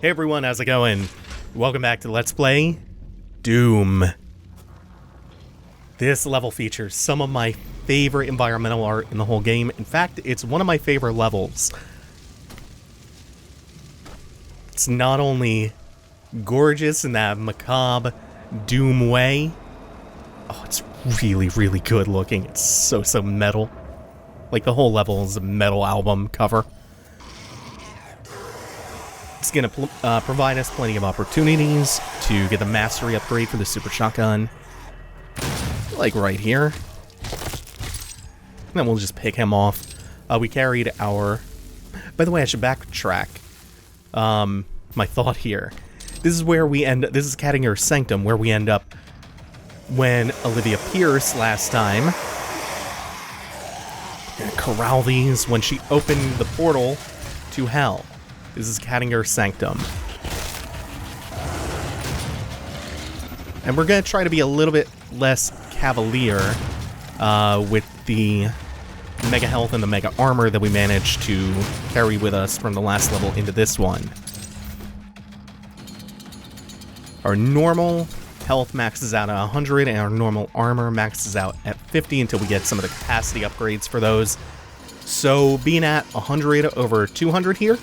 Hey everyone, how's it going? Welcome back to Let's Play Doom. This level features some of my favorite environmental art in the whole game. In fact, it's one of my favorite levels. It's not only gorgeous in that macabre Doom way. Oh, it's really, really good looking. It's so metal. Like the whole level is a metal album cover. It's going to provide us plenty of opportunities to get the mastery upgrade for the super shotgun. Like right here. And then we'll just pick him off. We carried our... By the way, I should backtrack. My thought here. This is where we end... This is Kadingir Sanctum, where we end up when Olivia Pierce last time. Gonna corral these when she opened the portal to hell. This is Kadingir Sanctum. And we're going to try to be a little bit less cavalier with the Mega Health and the Mega Armor that we managed to carry with us from the last level into this one. Our normal health maxes out at 100, and our normal armor maxes out at 50 until we get some of the capacity upgrades for those. So being at 100 over 200 here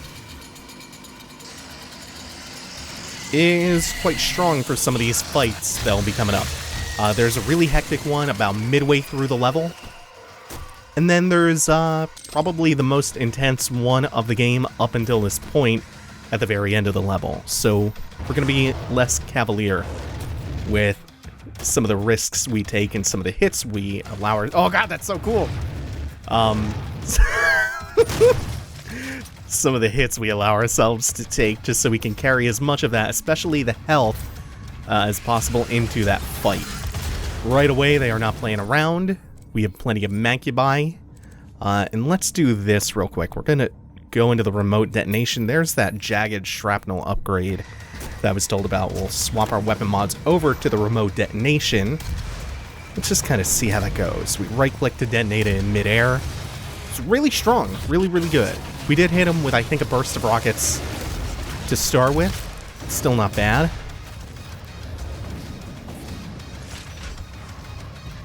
is quite strong for some of these fights that'll be coming up. There's a really hectic one about midway through the level. And then there's probably the most intense one of the game up until this point at the very end of the level. So we're going to be less cavalier with some of the risks we take and some of the hits we allow our... Oh god, that's so cool! Some of the hits we allow ourselves to take just so we can carry as much of that, especially the health, as possible into that fight. Right away, they are not playing around. We have plenty of Mancubi. And let's do this real quick. We're going to go into the remote detonation. There's that jagged shrapnel upgrade that I was told about. We'll swap our weapon mods over to the remote detonation. Let's just kind of see how that goes. We right-click to detonate it in midair. It's really strong. Really, really good. We did hit him with, I think, a burst of rockets to start with. Still not bad.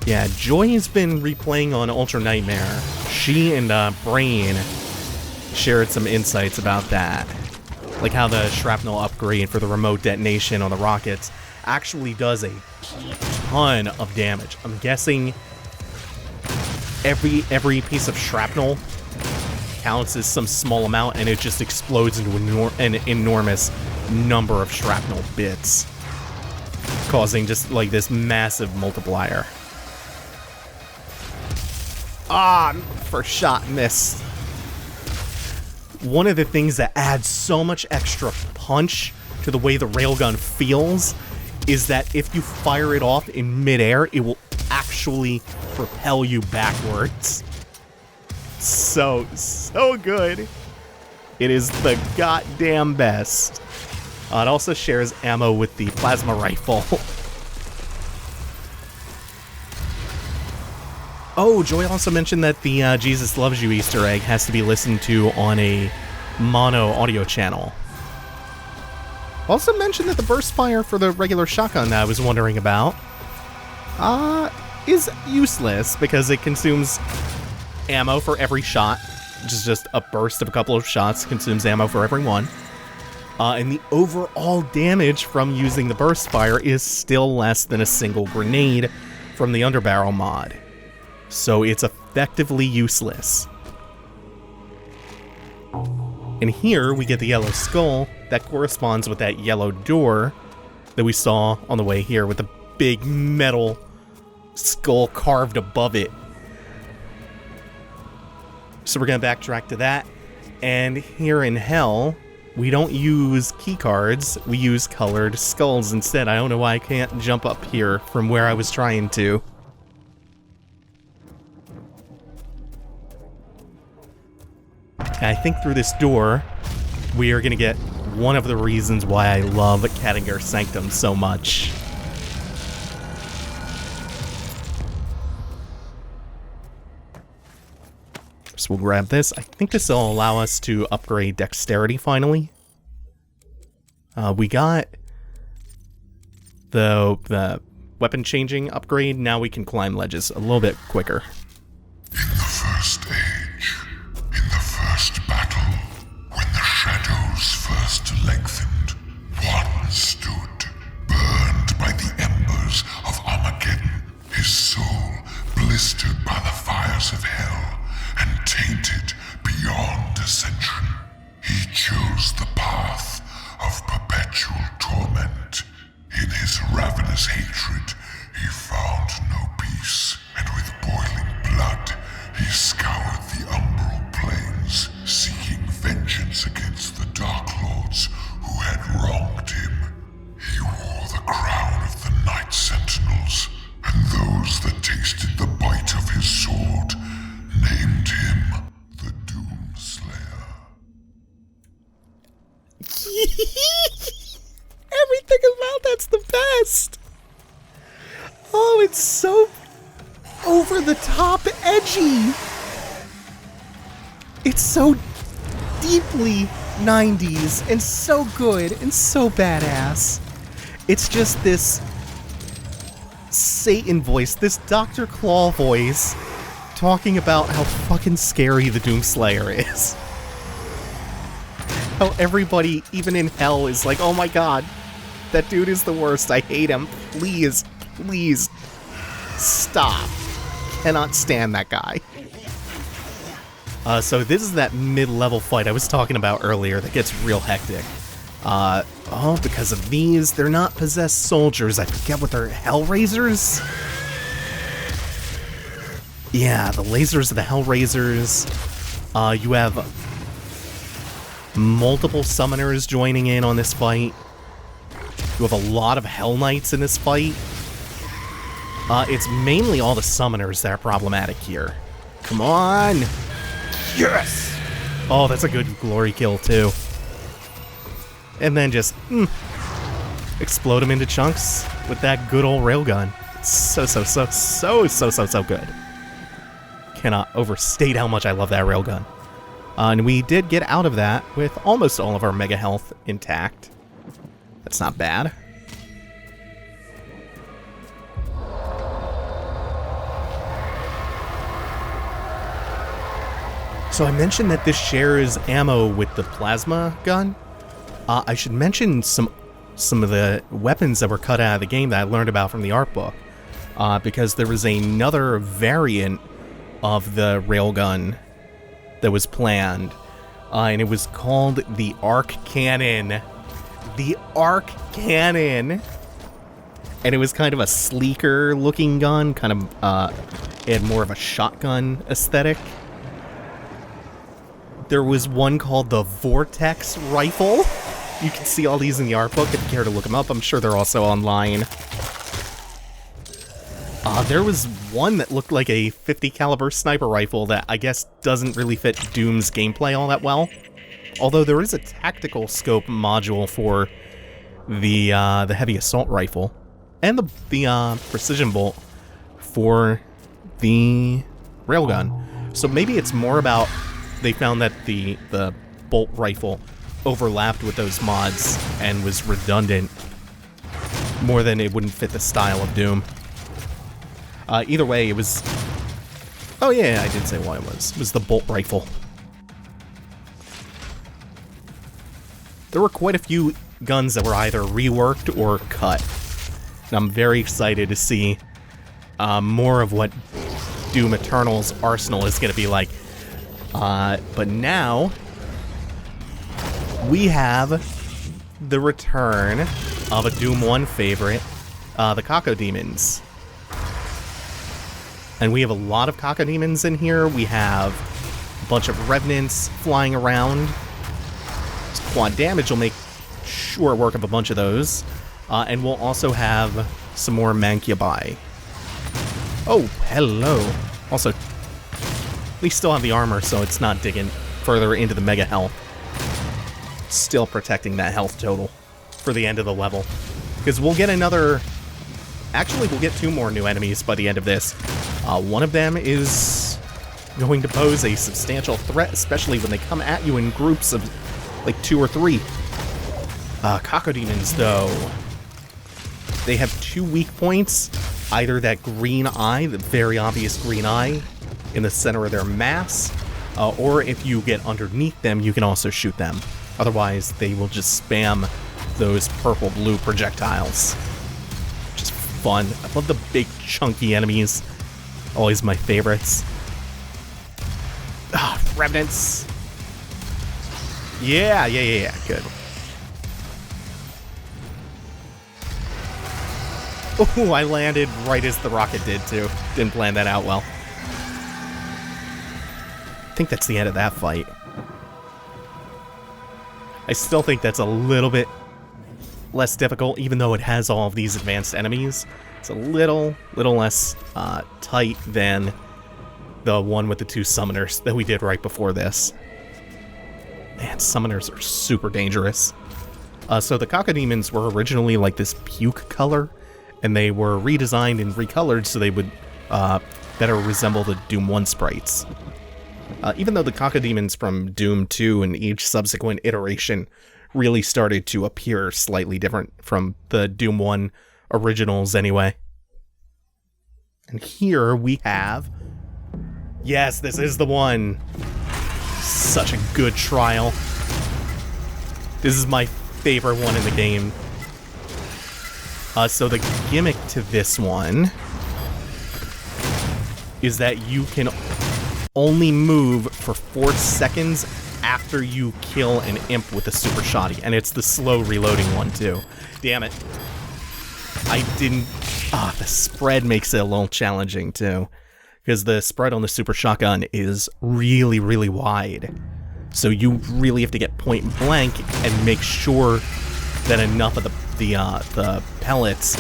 Yeah, Joy has been replaying on Ultra Nightmare. She and Brain shared some insights about that. Like how the shrapnel upgrade for the remote detonation on the rockets actually does a ton of damage. I'm guessing every piece of shrapnel counts as some small amount, and it just explodes into an enormous number of shrapnel bits, causing just like this massive multiplier. Ah, first shot missed. One of the things that adds so much extra punch to the way the railgun feels is that if you fire it off in midair, it will actually propel you backwards. So good. It is the goddamn best. It also shares ammo with the plasma rifle. Oh, Joy also mentioned that the Jesus Loves You Easter egg has to be listened to on a mono audio channel. Also mentioned that the burst fire for the regular shotgun that I was wondering about is useless because it consumes ammo for every shot, which is just a burst of a couple of shots, consumes ammo for every one. And the overall damage from using the burst fire is still less than a single grenade from the underbarrel mod. So it's effectively useless. And here we get the yellow skull that corresponds with that yellow door that we saw on the way here with the big metal skull carved above it. So we're going to backtrack to that. And here in Hell, we don't use key cards, we use colored skulls instead. I don't know why I can't jump up here from where I was trying to. And I think through this door, we are going to get one of the reasons why I love Kadingir Sanctum so much. So we'll grab this. I think this will allow us to upgrade dexterity finally. We got the weapon changing upgrade. Now we can climb ledges a little bit quicker. In the first age, in the first battle, when the shadows first lengthened, one stood, burned by the embers of Armageddon, his soul blistered by the fires of hell, and tainted beyond ascension. He chose the path of perpetual torment. In his ravenous hatred, he found no peace, and with boiling blood, he scoured the umbral plains, seeking vengeance against the Dark Lords who had wronged him. He wore the crown of the Night Sentinels, and those that tasted the bite of his sword named him the Doom Slayer. Everything about that's the best. Oh, it's so over the top edgy. It's so deeply 90s and so good and so badass. It's just this Satan voice, this Dr. Claw voice, talking about how fucking scary the Doomslayer is. How everybody, even in hell, is like, oh my god, that dude is the worst, I hate him, please, please, stop. Cannot stand that guy. So this is that mid-level fight I was talking about earlier that gets real hectic. Oh, because of these, they're not possessed soldiers, I forget what they're, Hellraisers? Yeah, the lasers are the Hellraisers. You have multiple summoners joining in on this fight. You have a lot of Hell Knights in this fight. It's mainly all the summoners that are problematic here. Come on! Yes! Oh, that's a good glory kill, too. And then just, explode them into chunks with that good old railgun. So good. Cannot overstate how much I love that railgun. And we did get out of that with almost all of our mega health intact. That's not bad. So I mentioned that this shares ammo with the plasma gun. I should mention some of the weapons that were cut out of the game that I learned about from the art book. Because there was another variant of the railgun that was planned. And it was called the Arc Cannon. The Arc Cannon! And it was kind of a sleeker looking gun, kind of, it had more of a shotgun aesthetic. There was one called the Vortex Rifle. You can see all these in the art book if you care to look them up. I'm sure they're also online. There was one that looked like a 50 caliber sniper rifle that I guess doesn't really fit Doom's gameplay all that well. Although there is a tactical scope module for the heavy assault rifle and the precision bolt for the railgun. So maybe it's more about they found that the bolt rifle overlapped with those mods and was redundant more than it wouldn't fit the style of Doom. Either way, it was... Oh yeah, I did say what it was. It was the bolt rifle. There were quite a few guns that were either reworked or cut. And I'm very excited to see more of what Doom Eternal's arsenal is going to be like. But now, we have the return of a Doom 1 favorite, the Cacodemons. And we have a lot of Cacodemons in here. We have a bunch of Revenants flying around. Quad damage will make short work of a bunch of those. And we'll also have some more Mancubi. Oh, hello. Also, we still have the armor, so it's not digging further into the mega health. Still protecting that health total for the end of the level. Because we'll get another... Actually, we'll get 2 more new enemies by the end of this. One of them is going to pose a substantial threat, especially when they come at you in groups of, like, 2 or 3. Cacodemons, though, they have 2 weak points. Either that green eye, the very obvious green eye in the center of their mass, or if you get underneath them, you can also shoot them. Otherwise, they will just spam those purple-blue projectiles. Just fun. I love the big, chunky enemies. Always my favorites. Revenants. Yeah. Good. Oh, I landed right as the rocket did, too. Didn't plan that out well. I think that's the end of that fight. I still think that's a little bit less difficult, even though it has all of these advanced enemies. It's a little less tight than the one with the 2 summoners that we did right before this. Man, summoners are super dangerous. So the Cacodemons were originally like this puke color, and they were redesigned and recolored so they would better resemble the Doom 1 sprites. Even though the Cacodemons from Doom 2 and each subsequent iteration really started to appear slightly different from the Doom 1 originals anyway. And here we have... Yes, this is the one! Such a good trial. This is my favorite one in the game. So the gimmick to this one is that you can only move for 4 seconds after you kill an imp with a super shoddy, and it's the slow reloading one too. Damn it. I didn't... the spread makes it a little challenging too, because the spread on the super shotgun is really, really wide. So you really have to get point blank and make sure that enough of the pellets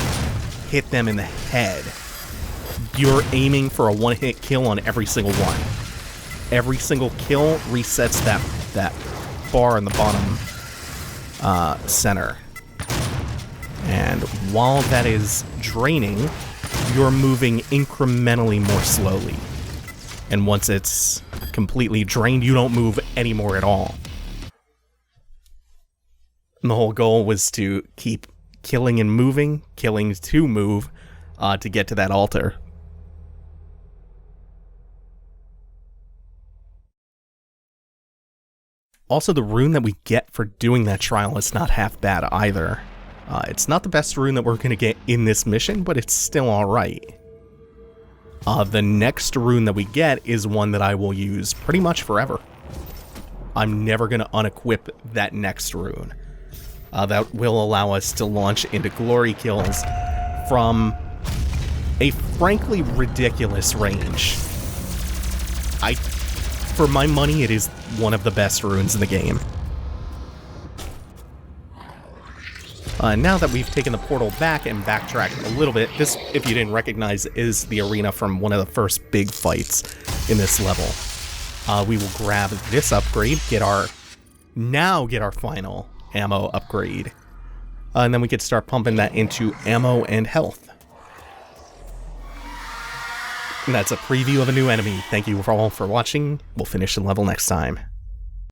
hit them in the head. You're aiming for a one-hit kill on every single one. Every single kill resets that bar in the bottom center. And while that is draining, you're moving incrementally more slowly. And once it's completely drained, you don't move anymore at all. And the whole goal was to keep killing and moving, killing to move, to get to that altar. Also, the rune that we get for doing that trial is not half bad either. It's not the best rune that we're going to get in this mission, but it's still alright. The next rune that we get is one that I will use pretty much forever. I'm never going to unequip that next rune. That will allow us to launch into glory kills from a frankly ridiculous range. For my money, it is one of the best runes in the game. Now that we've taken the portal back and backtracked a little bit, this, if you didn't recognize, is the arena from one of the first big fights in this level. We will grab this upgrade, get our final ammo upgrade, and then we could start pumping that into ammo and health. And that's a preview of a new enemy. Thank you all for watching. We'll finish the level next time.